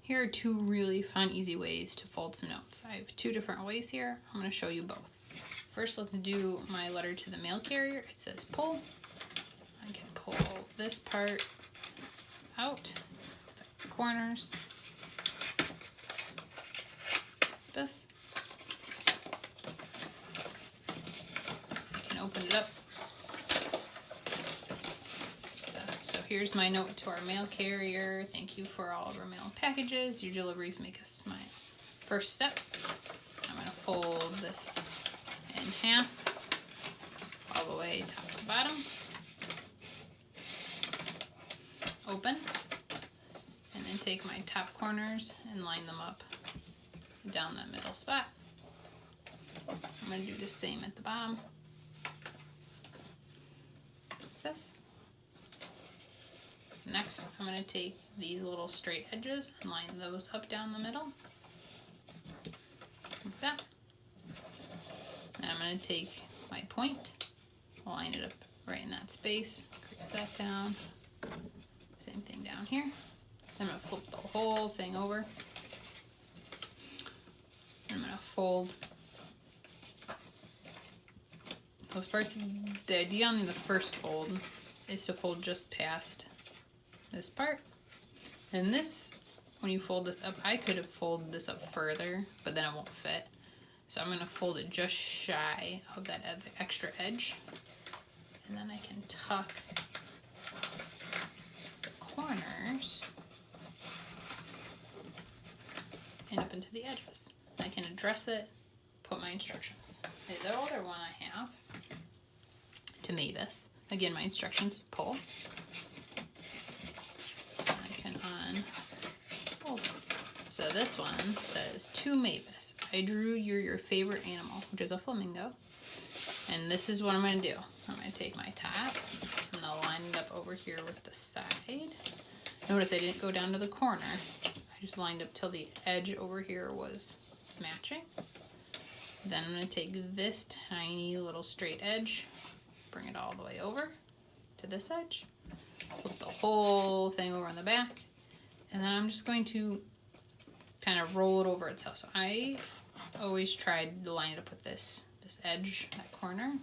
Here are two really fun, easy ways to fold some notes. I have two different ways here. I'm going to show you both. First, let's do my letter to the mail carrier. It says pull. I can pull this part out, the corners, this. I can open it up. So here's my note to our mail carrier. Thank you for all of our mail and packages. Your deliveries make us smile. First step, I'm going to fold this in half, all the way top to bottom. Open, and then take my top corners and line them up down that middle spot. I'm going to do the same at the bottom. This. Next, I'm going to take these little straight edges and line those up down the middle, like that. And I'm going to take my point, line it up right in that space, crease that down. Same thing down here. I'm going to flip the whole thing over. I'm going to fold those parts. The idea on the first fold is to fold just past this part. And this, when you fold this up, I could have folded this up further, but then it won't fit. So I'm going to fold it just shy of that extra edge. And then I can tuck corners and up into the edges. I can address it, put my instructions. The other one I have to Mavis, again my instructions, pull. I can unfold. So this one says, to Mavis, I drew your favorite animal, which is a flamingo. And this is what I'm going to do. I'm going to take my top, I'm going to line it up over here with the side. Notice I didn't go down to the corner. I just lined up till the edge over here was matching. Then I'm going to take this tiny little straight edge, bring it all the way over to this edge, flip the whole thing over on the back, and then I'm just going to kind of roll it over itself. So I always tried to line it up with this edge, that corner,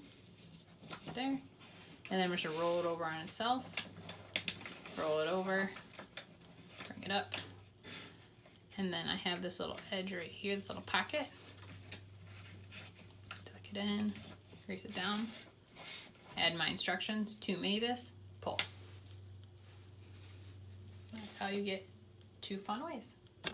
right there. And then I'm just going to roll it over on itself, roll it over, bring it up. And then I have this little edge right here, this little pocket. Tuck it in, crease it down, add my instructions, to Mavis, pull. That's how you get two fun ways.